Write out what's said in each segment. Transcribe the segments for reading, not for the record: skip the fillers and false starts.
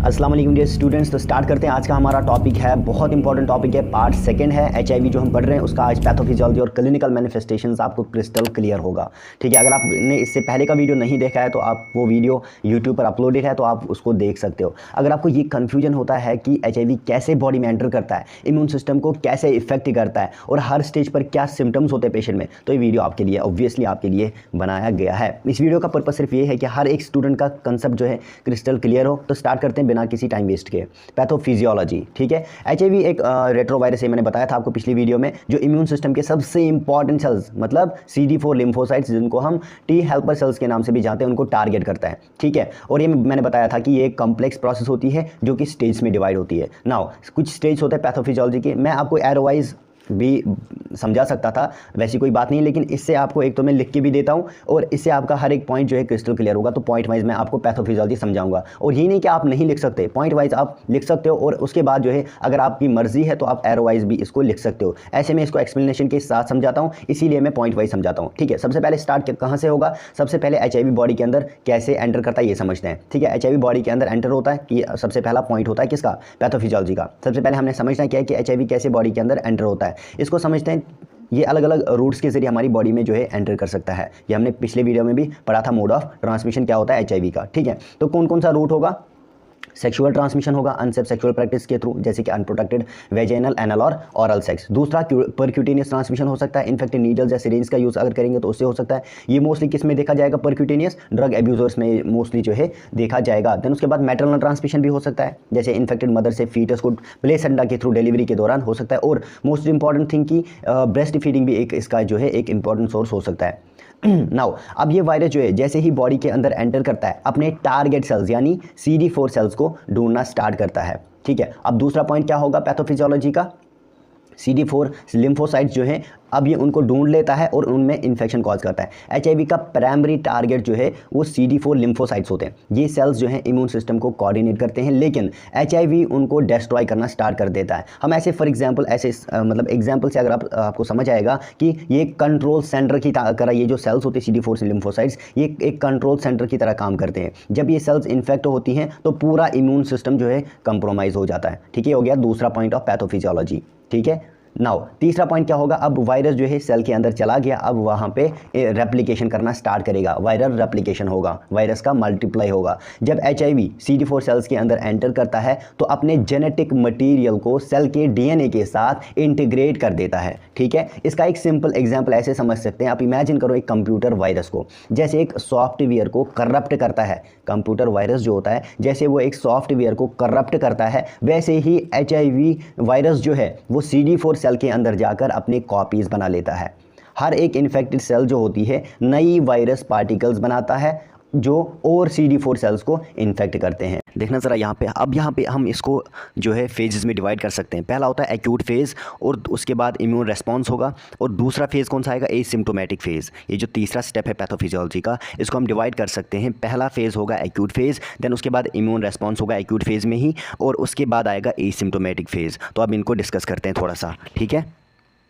अस्सलाम वालेकुम dear students. तो स्टार्ट करते हैं। आज का हमारा टॉपिक है, बहुत इंपॉर्टेंट टॉपिक है, पार्ट सेकंड है। एचआईवी जो हम पढ़ रहे हैं उसका आज पैथोफिजियोलॉजी और क्लिनिकल मैनिफेस्टेशंस आपको क्रिस्टल क्लियर होगा। ठीक है, अगर आपने इससे पहले का वीडियो नहीं देखा है तो आप वो वीडियो यूट्यूब पर अपलोडेड है, तो आप उसको देख सकते हो। अगर आपको ये कन्फ्यूजन होता है कि एचआईवी कैसे बॉडी में एंटर करता है, इम्यून सिस्टम को कैसे इफेक्ट करता है और हर स्टेज पर क्या सिम्टम्स होते हैं पेशेंट में, तो ये वीडियो आपके लिए ऑब्वियसली आपके लिए बनाया गया है। इस वीडियो का पर्पस सिर्फ ये है कि हर एक स्टूडेंट का कंसेप्ट जो है क्रिस्टल क्लियर हो। तो स्टार्ट करते हैं बिना किसी टाइम वेस्ट के। पैथोफिजियोलॉजी, ठीक है। एचआईवी एक रेट्रोवायरस है, मैंने बताया था आपको पिछली वीडियो में, जो इम्यून सिस्टम के सबसे इंपॉर्टेंट सेल्स मतलब CD4 लिम्फोसाइट्स, जिनको हम टी हेल्पर सेल्स के नाम से भी जानते हैं, उनको टारगेट करता है। ठीक है, और ये मैंने बताया था कि ये एक कॉम्प्लेक्स प्रोसेस होती है जो कि स्टेज में डिवाइड होती है। नाउ कुछ स्टेज होते हैं पैथोफिजियोलॉजी के, मैं आपको एरोवाइज भी समझा सकता था, वैसी कोई बात नहीं, लेकिन इससे आपको एक तो मैं लिख के भी देता हूं और इससे आपका हर एक पॉइंट जो है क्रिस्टल क्लियर होगा। तो पॉइंट वाइज मैं आपको पैथोफिजियोलॉजी समझाऊंगा। और ये नहीं कि आप नहीं लिख सकते, पॉइंट वाइज आप लिख सकते हो, और उसके बाद जो है अगर आपकी मर्जी है तो आप एरो वाइज भी इसको लिख सकते हो। ऐसे में इसको एक्सप्लेनेशन के साथ समझाता हूँ, इसीलिए मैं पॉइंट वाइज समझाता हूँ। ठीक है, सबसे पहले स्टार्ट कहाँ से होगा? सबसे पहले एचआईवी बॉडी के अंदर कैसे एंटर करता है ये समझते हैं। ठीक है, एचआईवी बॉडी के अंदर एंटर होता है, ये सबसे पहला पॉइंट होता है किसका? पैथोफिजियोलॉजी का। सबसे पहले हमने समझना क्या है कि एचआईवी कैसे बॉडी के अंदर एंटर होता है, इसको समझते हैं। ये अलग अलग रूट्स के जरिए हमारी बॉडी में जो है एंटर कर सकता है। ये हमने पिछले वीडियो में भी पढ़ा था, मोड ऑफ ट्रांसमिशन क्या होता है एचआईवी का। ठीक है, तो कौन कौन सा रूट होगा? सेक्सुअल ट्रांसमिशन होगा अनसेफ सेक्सुअल प्रैक्टिस के थ्रू, जैसे कि अनप्रोटेक्टेड वेजाइनल, एनल और ऑरल सेक्स। दूसरा परक्यूटेनियस ट्रांसमिशन हो सकता है, इन्फेक्टेड नीडल्स या सिरिंज का यूज़ अगर करेंगे तो उससे हो सकता है। ये मोस्टली किस में देखा जाएगा? परक्यूटेनियस ड्रग एब्यूजर्स में मोस्टली जो है देखा जाएगा। देन उसके बाद मैटरनल ट्रांसमिशन भी हो सकता है, जैसे इन्फेक्टेड मदर से फीटस को प्लेसेंटा के थ्रू डिलीवरी के दौरान हो सकता है। और मोस्ट इंपॉर्टेंट थिंग की ब्रेस्ट फीडिंग भी एक इसका जो है एक इंपॉर्टेंट सोर्स हो सकता है। नाउ अब ये वायरस जो है जैसे ही बॉडी के अंदर एंटर करता है, अपने टारगेट सेल्स यानी CD4 सेल्स को ढूंढना स्टार्ट करता है। ठीक है, अब दूसरा पॉइंट क्या होगा पैथोफिजियोलॉजी का? CD4 लिम्फोसाइट्स जो है अब ये उनको ढूंढ लेता है और उनमें इन्फेक्शन कॉज करता है। एचआईवी का प्राइमरी टारगेट जो है वो CD4 लिम्फोसाइट्स होते हैं। ये सेल्स जो हैं इम्यून सिस्टम को कोऑर्डिनेट करते हैं, लेकिन एचआईवी उनको डिस्ट्रॉय करना स्टार्ट कर देता है। हम ऐसे फॉर एग्जांपल ऐसे मतलब एग्जांपल से अगर आपको समझ आएगा कि ये कंट्रोल सेंटर की तरह ये जो सेल्स होते हैं CD4 लिम्फोसाइट्स, ये एक कंट्रोल सेंटर की तरह काम करते हैं। जब ये सेल्स इन्फेक्ट होती हैं तो पूरा इम्यून सिस्टम जो है कंप्रोमाइज़ हो जाता है। ठीक है, हो गया दूसरा पॉइंट ऑफ पैथोफिजियोलॉजी। ठीक है, नाउ तीसरा पॉइंट क्या होगा? अब वायरस जो है सेल के अंदर चला गया, अब वहाँ पे रेप्लिकेशन करना स्टार्ट करेगा। वायरल रेप्लिकेशन होगा, वायरस का मल्टीप्लाई होगा। जब एचआईवी CD4 सेल्स के अंदर एंटर करता है तो अपने जेनेटिक मटेरियल को सेल के डीएनए के साथ इंटीग्रेट कर देता है। ठीक है, इसका एक सिंपल एग्जांपल ऐसे समझ सकते हैं, आप इमेजिन करो एक कंप्यूटर वायरस को, जैसे एक सॉफ्टवेयर को करप्ट करता है। कंप्यूटर वायरस जो होता है जैसे वो एक सॉफ्टवेयर को करप्ट करता है, वैसे ही एचआईवी वायरस जो है वो CD4 सेल के अंदर जाकर अपनी कॉपीज बना लेता है। हर एक इन्फेक्टेड सेल जो होती है नई वायरस पार्टिकल्स बनाता है जो और CD4 सेल्स को इन्फेक्ट करते हैं। देखना ज़रा यहाँ पे, अब यहाँ पे हम इसको जो है फेजेस में डिवाइड कर सकते हैं। पहला होता है एक्यूट फेज़ और उसके बाद इम्यून रेस्पॉन्स होगा, और दूसरा फेज़ कौन सा आएगा? Asymptomatic phase. ये जो तीसरा स्टेप है पैथोफिजियोलॉजी का, इसको हम डिवाइड कर सकते हैं। पहला फेज़ होगा एक्यूट फेज़, देन उसके बाद इम्यून रेस्पॉन्स होगा एक्यूट फेज़ में ही, और उसके बाद आएगा एसिम्प्टोमेटिक फेज़। तो अब इनको डिस्कस करते हैं थोड़ा सा। ठीक है,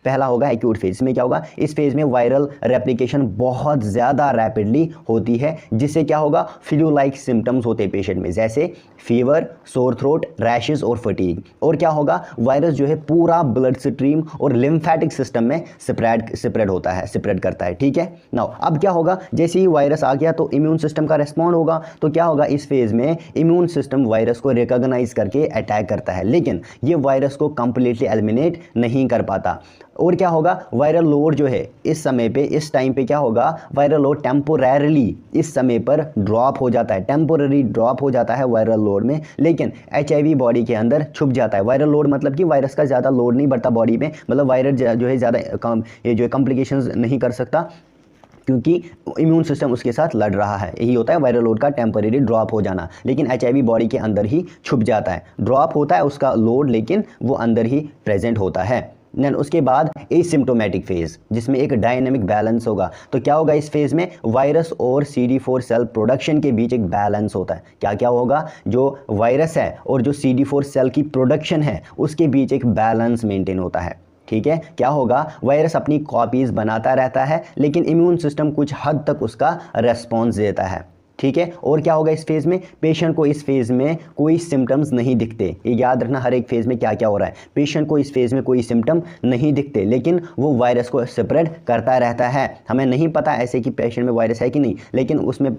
पहला होगा एक्यूट फेज। इसमें क्या होगा? इस फेज में वायरल रेप्लिकेशन बहुत ज़्यादा रैपिडली होती है, जिससे क्या होगा? फ्लू लाइक सिम्टम्स होते हैं पेशेंट में, जैसे फीवर, सोर थ्रोट, रैशेस और फटीग। और क्या होगा? वायरस जो है पूरा ब्लड स्ट्रीम और लिम्फेटिक सिस्टम में स्प्रेड होता है, स्प्रेड करता है। ठीक है, नाउ अब क्या होगा? जैसे ही वायरस आ गया तो इम्यून सिस्टम का रेस्पॉन्ड होगा, तो क्या होगा? इस फेज में इम्यून सिस्टम वायरस को रिकॉग्नाइज करके अटैक करता है, लेकिन ये वायरस को कंप्लीटली एलिमिनेट नहीं कर पाता। और क्या होगा? वायरल लोड जो है इस समय पे, इस टाइम पे क्या होगा? वायरल लोड टेम्पोररीली इस समय पर ड्रॉप हो जाता है, टेम्पोररी ड्रॉप हो जाता है वायरल लोड में, लेकिन एचआईवी बॉडी के अंदर छुप जाता है। वायरल लोड मतलब कि वायरस का ज़्यादा लोड नहीं बढ़ता बॉडी में, मतलब वायरस जो है ज़्यादा ये जो है कॉम्प्लिकेशंस नहीं कर सकता, क्योंकि इम्यून सिस्टम उसके साथ लड़ रहा है। यही होता है वायरल लोड का टेम्परेरी ड्रॉप हो जाना, लेकिन एचआईवी बॉडी के अंदर ही छुप जाता है। ड्रॉप होता है उसका लोड, लेकिन वो अंदर ही प्रेजेंट होता है। देन उसके बाद एसिम्प्टोमेटिक फेज, जिसमें एक डायनेमिक बैलेंस होगा। तो क्या होगा? इस फेज में वायरस और CD4 सेल प्रोडक्शन के बीच एक बैलेंस होता है। क्या क्या होगा? जो वायरस है और जो CD4 सेल की प्रोडक्शन है उसके बीच एक बैलेंस मेंटेन होता है। ठीक है, क्या होगा? वायरस अपनी कॉपीज बनाता रहता है, लेकिन इम्यून सिस्टम कुछ हद तक उसका रेस्पॉन्स देता है। ठीक है। और क्या होगा इस फेज़ में, पेशेंट को इस फेज़ में कोई सिम्टम्स नहीं दिखते। ये याद रखना हर एक फेज़ में क्या क्या हो रहा है। पेशेंट को इस फेज़ में कोई सिम्टम नहीं दिखते, लेकिन वो वायरस को स्प्रेड करता रहता है। हमें नहीं पता ऐसे कि पेशेंट में वायरस है कि नहीं, लेकिन उसमें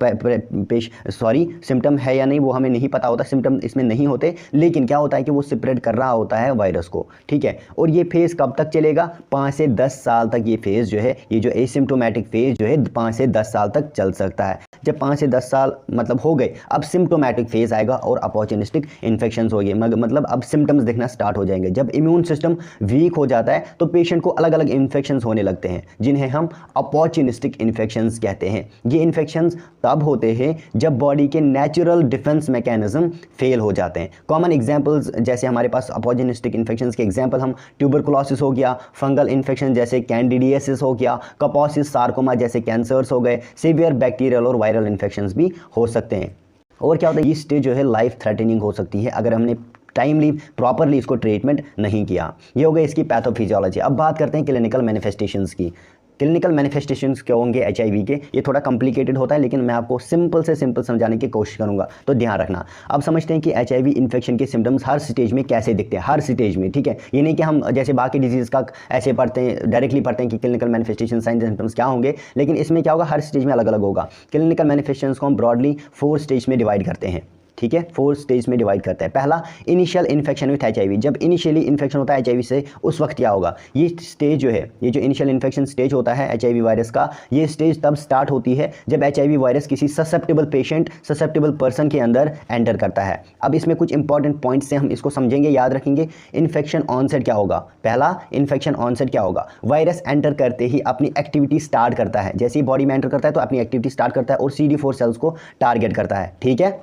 सिम्टम है या नहीं वो हमें नहीं पता होता। सिम्टम इसमें नहीं होते, लेकिन क्या होता है कि वो स्प्रेड कर रहा होता है वायरस को, ठीक है। और ये फेज़ कब तक चलेगा, 5 से 10 साल तक ये फेज़ जो है, ये जो एसिम्प्टोमेटिक फेज़ जो है 5 से 10 साल तक चल सकता है। जब 5 से 10 साल मतलब हो गए, अब सिम्प्टोमेटिक फेज़ आएगा और अपॉर्चुनिस्टिक इन्फेक्शंस हो गए, मतलब अब सिम्टम्स दिखना स्टार्ट हो जाएंगे। जब इम्यून सिस्टम वीक हो जाता है तो पेशेंट को अलग अलग इन्फेक्शंस होने लगते हैं, जिन्हें हम अपॉर्चुनिस्टिक इन्फेक्शंस कहते हैं। ये इन्फेक्शंस तब होते हैं जब बॉडी के नेचुरल डिफेंस मैकेनिज्म फेल हो जाते हैं। कॉमन एग्जांपल्स जैसे हमारे पास अपॉर्चुनिस्टिक इन्फेक्शंस के एग्जांपल हम ट्यूबरकुलोसिस हो गया, फंगल इन्फेक्शन जैसे कैंडिडियासिस हो गया, कपोसिस सार्कोमा जैसे कैंसर्स हो गए, सीवियर बैक्टीरियल और वायरल इन्फेक्शंस भी हो सकते हैं। और क्या होता है, ये स्टेज जो है लाइफ थ्रेटनिंग हो सकती है अगर हमने टाइमली प्रॉपरली इसको ट्रीटमेंट नहीं किया। ये हो गई इसकी पैथोफिजियोलॉजी। अब बात करते हैं क्लिनिकल मैनिफेस्टेशंस की। क्लिनिकल मैनिफेस्टेशंस क्या होंगे HIV के, ये थोड़ा कॉम्प्लिकेटेड होता है, लेकिन मैं आपको सिंपल से सिंपल समझाने की कोशिश करूंगा, तो ध्यान रखना। अब समझते हैं कि HIV इन्फेक्शन के सिम्टम्स हर स्टेज में कैसे दिखते हैं, हर स्टेज में, ठीक है। ये नहीं कि हम जैसे बाकी डिजीज़ का ऐसे पढ़ते हैं, डायरेक्टली पढ़ते हैं कि clinical manifestation science and symptoms क्या होंगे, लेकिन इसमें क्या होगा, हर स्टेज में अलग अलग होगा। क्लिनिकल मैनिफेस्टेशंस को हम ब्रॉडली 4 स्टेज में डिवाइड करते हैं, ठीक है, 4 स्टेज में डिवाइड करते हैं। पहला, इनिशियल इन्फेक्शन विथ HIV। जब इनिशियली इन्फेक्शन होता है HIV से, उस वक्त क्या होगा, ये स्टेज जो है, ये जो इनिशियल इन्फेक्शन स्टेज होता है HIV वायरस का, ये स्टेज तब स्टार्ट होती है जब HIV वायरस किसी ससेप्टेबल पेशेंट, ससेप्टेबल पर्सन के अंदर एंटर करता है। अब इसमें कुछ इंपॉर्टेंट पॉइंट्स से हम इसको समझेंगे, याद रखेंगे। इन्फेक्शन ऑनसेट क्या होगा, पहला इन्फेक्शन ऑनसेट क्या होगा, वायरस एंटर करते ही अपनी एक्टिविटी स्टार्ट करता है। जैसे ही बॉडी में एंटर करता है तो अपनी एक्टिविटी स्टार्ट करता है और CD4 सेल्स को टारगेट करता है, ठीक है।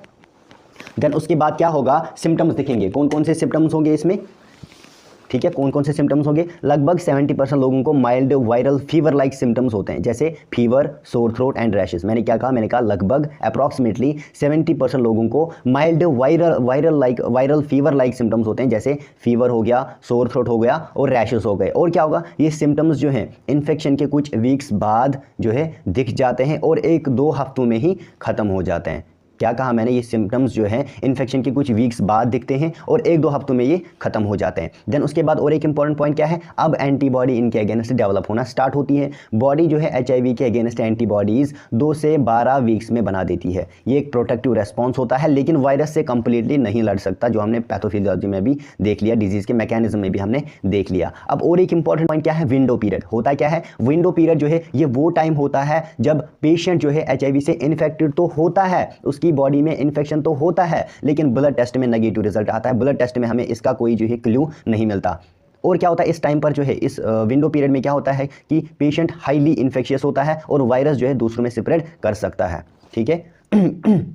देन उसके बाद क्या होगा, सिम्टम्स दिखेंगे। कौन कौन से सिम्टम्स होंगे इसमें, ठीक है, कौन कौन से सिम्टम्स होंगे। लगभग 70% लोगों को mild viral fever like symptoms होते हैं, जैसे fever, sore throat and rashes. मैंने क्या कहा, मैंने कहा लगभग अप्रॉक्सीमेटली 70% लोगों को mild viral fever like symptoms होते हैं, जैसे फीवर हो गया, सोर थ्रोट हो गया और रैशेस हो गए। और क्या होगा, ये सिम्टम्स जो हैं इन्फेक्शन के कुछ वीक्स बाद जो है दिख जाते हैं और 1-2 हफ्तों में ही ख़त्म हो जाते हैं। क्या कहा मैंने, ये सिम्टम्स जो हैं इन्फेक्शन के कुछ वीक्स बाद दिखते हैं और 1-2 हफ्तों में ये खत्म हो जाते हैं। देन उसके बाद और एक इंपॉर्टेंट पॉइंट क्या है, अब एंटीबॉडी इनके अगेंस्ट डेवलप होना स्टार्ट होती है। बॉडी जो है HIV के अगेंस्ट एंटीबॉडीज़ 2 से 12 वीक्स में बना देती है। ये एक प्रोटेक्टिव रेस्पॉन्स होता है, लेकिन वायरस से कंप्लीटली नहीं लड़ सकता, जो हमने पैथोफिजियोलॉजी में भी देख लिया, डिजीज़ के मैकेनिज्म में भी हमने देख लिया। अब और एक इंपॉर्टेंट पॉइंट क्या है, विंडो पीरियड। होता क्या है, विंडो पीरियड जो है ये वो टाइम होता है जब पेशेंट जो है HIV से इन्फेक्टेड तो होता है, उसकी बॉडी में इन्फेक्शन तो होता है, लेकिन ब्लड टेस्ट में नेगेटिव रिजल्ट आता है। ब्लड टेस्ट में हमें इसका कोई जो है क्लू नहीं मिलता। और क्या होता है इस टाइम पर जो है, इस विंडो पीरियड में क्या होता है कि पेशेंट हाईली इन्फेक्शियस होता है और वायरस जो है दूसरों में स्प्रेड कर सकता है, ठीक है।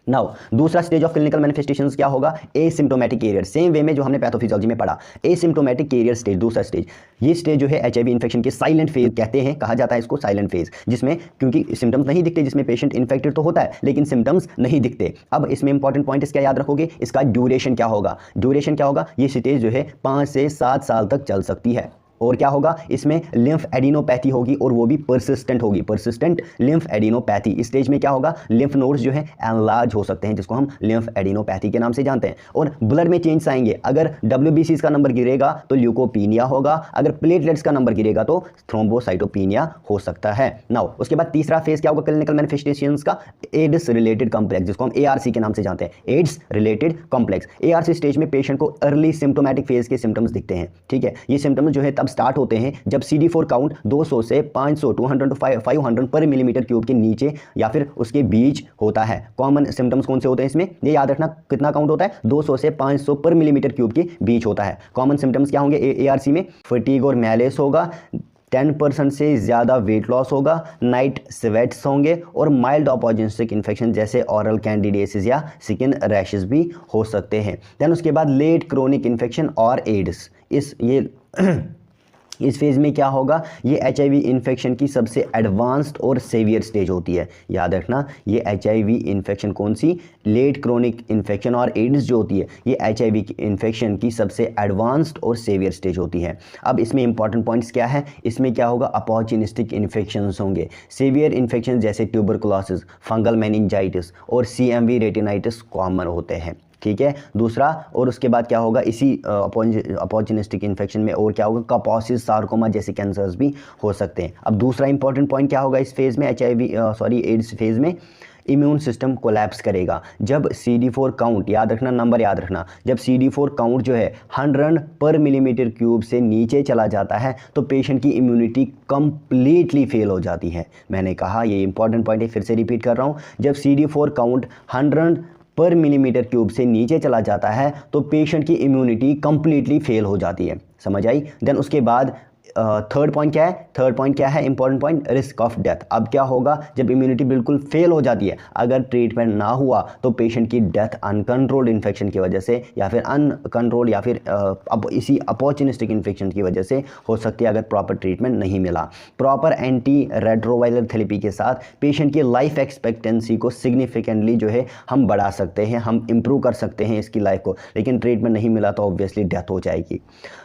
नाउ दूसरा स्टेज ऑफ क्लिनिकल मैनिफेस्टेशंस क्या होगा, एसिम्प्टोमेटिक कैरियर। सेम वे में जो हमने पैथोफिजियोलॉजी में पढ़ा, एसिम्प्टोमेटिक कैरियर स्टेज, दूसरा स्टेज। ये स्टेज जो है HIV इन्फेक्शन के साइलेंट फेज कहते हैं, कहा जाता है इसको साइलेंट फेज, जिसमें क्योंकि सिम्टम्स नहीं दिखते, जिसमें पेशेंट इन्फेक्टेड तो होता है लेकिन सिम्टम्स नहीं दिखते। अब इसमें इंपॉर्टेंट पॉइंट इसका याद रखोगे, इसका ड्यूरेशन क्या होगा। ड्यूरेशन क्या होगा, ये स्टेज जो है 5 से 7 साल तक चल सकती है। और क्या होगा, इसमें लिम्फ एडिनोपैथी होगी और वो भी परसिस्टेंट होगी, परसिस्टेंट लिम्फ एडिनोपैथी। इस स्टेज में क्या होगा, लिम्फ नोड्स जो है एनलार्ज हो सकते हैं, जिसको हम लिम्फ एडिनोपैथी के नाम से जानते हैं। और ब्लड में चेंज आएंगे, अगर WBCs का नंबर गिरेगा तो ल्यूकोपीनिया होगा, अगर प्लेटलेट्स का नंबर गिरेगा तो थ्रोम्बोसाइटोपिनिया हो सकता है। नाउ उसके बाद तीसरा फेज क्या होगा क्लिनिकल मैनिफेस्टेशंस का, एड्स रिलेटेड कॉम्प्लेक्स, जिसको हम ARC के नाम से जानते हैं, AIDS related complex. ARC stage में पेशेंट को अर्ली सिम्प्टोमेटिक फेज के सिम्टम्स दिखते हैं, ठीक है। ये सिम्टम्स जो है स्टार्ट होते हैं जब CD4 काउंट 200 से 500 200 to 500 पर मिलीमीटर क्यूब के नीचे या फिर उसके बीच होता है। कॉमन सिम्टम्स कौन से होते हैं इसमें, ये याद रखना, कितना काउंट होता है, 200 से 500 पर मिलीमीटर क्यूब के बीच होता है। कॉमन सिम्टम्स क्या होंगे ARC में, फटीग और मैलेस होगा, 10% से ज़्यादा वेट लॉस होगा, नाइट स्वेट्स होंगे और माइल्ड अपॉर्चुनिस्टिक इन्फेक्शन जैसे ऑरल कैंडिडियासिस या स्किन रैशेस भी हो सकते हैं। देन उसके बाद लेट क्रोनिक इन्फेक्शन और एड्स, इस ये इस फेज़ में क्या होगा, ये HIV इन्फेक्शन की सबसे एडवांस्ड और सेवियर स्टेज होती है। याद रखना, ये HIV इन्फेक्शन कौन सी, लेट क्रोनिक इन्फेक्शन और एड्स जो होती है, ये HIV इन्फेक्शन की सबसे एडवांस्ड और सेवियर स्टेज होती है। अब इसमें इंपॉर्टेंट पॉइंट्स क्या है, इसमें क्या होगा, अपॉर्चुनिस्टिक इन्फेक्शंस होंगे। सेवियर इन्फेक्शन जैसे ट्यूबरकुलोसिस, फंगल मेनिंजाइटिस और CMV रेटिनाइटिस कॉमन होते हैं। ठीक है, दूसरा, और उसके बाद क्या होगा, इसी अपॉर्चुनिस्टिक इन्फेक्शन में और क्या होगा, कापोसिस, सार्कोमा जैसे कैंसर्स भी हो सकते हैं। अब दूसरा इंपॉर्टेंट पॉइंट क्या होगा इस फेज़ में, एड्स फेज़ में इम्यून सिस्टम कोलैप्स करेगा। जब CD4 काउंट, याद रखना, नंबर याद रखना, जब CD4 काउंट जो है 100 पर मिलीमीटर क्यूब से नीचे चला जाता है तो पेशेंट की इम्यूनिटी कंप्लीटली फेल हो जाती है। मैंने कहा, ये इंपॉर्टेंट पॉइंट है, फिर से रिपीट कर रहा हूँ, जब CD4 काउंट 100 पर मिलीमीटर क्यूब से नीचे चला जाता है तो पेशेंट की इम्यूनिटी कंप्लीटली फेल हो जाती है। समझ आई। देन उसके बाद थर्ड पॉइंट क्या है, important point, risk of death. अब क्या होगा, जब इम्यूनिटी बिल्कुल फेल हो जाती है, अगर ट्रीटमेंट ना हुआ तो पेशेंट की डेथ अनकंट्रोल्ड इन्फेक्शन की वजह से या फिर अनकंट्रोल या फिर अब इसी अपॉर्चुनिस्टिक इन्फेक्शन की वजह से हो सकती है, अगर प्रॉपर ट्रीटमेंट नहीं मिला। प्रॉपर एंटी रेट्रोवायरल थेरेपी के साथ पेशेंट की लाइफ एक्सपेक्टेंसी को सिग्निफिकेंटली जो है हम बढ़ा सकते हैं, हम इम्प्रूव कर सकते हैं इसकी लाइफ को, लेकिन ट्रीटमेंट नहीं मिला तो ऑब्वियसली डेथ हो जाएगी।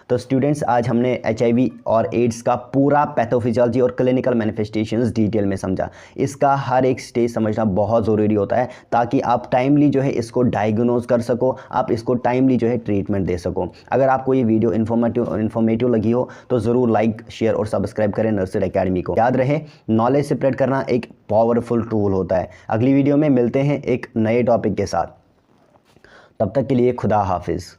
तो स्टूडेंट्स, आज हमने HIV और एड्स का पूरा पैथोफिजियोलॉजी और क्लिनिकल मैनिफेस्टेशंस डिटेल में समझा। इसका हर एक स्टेज समझना बहुत ज़रूरी होता है ताकि आप टाइमली जो है इसको डायग्नोज कर सको, आप इसको टाइमली जो है ट्रीटमेंट दे सको। अगर आपको ये वीडियो इन्फॉर्मेटिव लगी हो तो ज़रूर लाइक, शेयर और सब्सक्राइब करें नर्सरी एकेडमी को। याद रहे, नॉलेज स्प्रेड करना एक पावरफुल टूल होता है। अगली वीडियो में मिलते हैं एक नए टॉपिक के साथ, तब तक के लिए खुदा हाफिज़।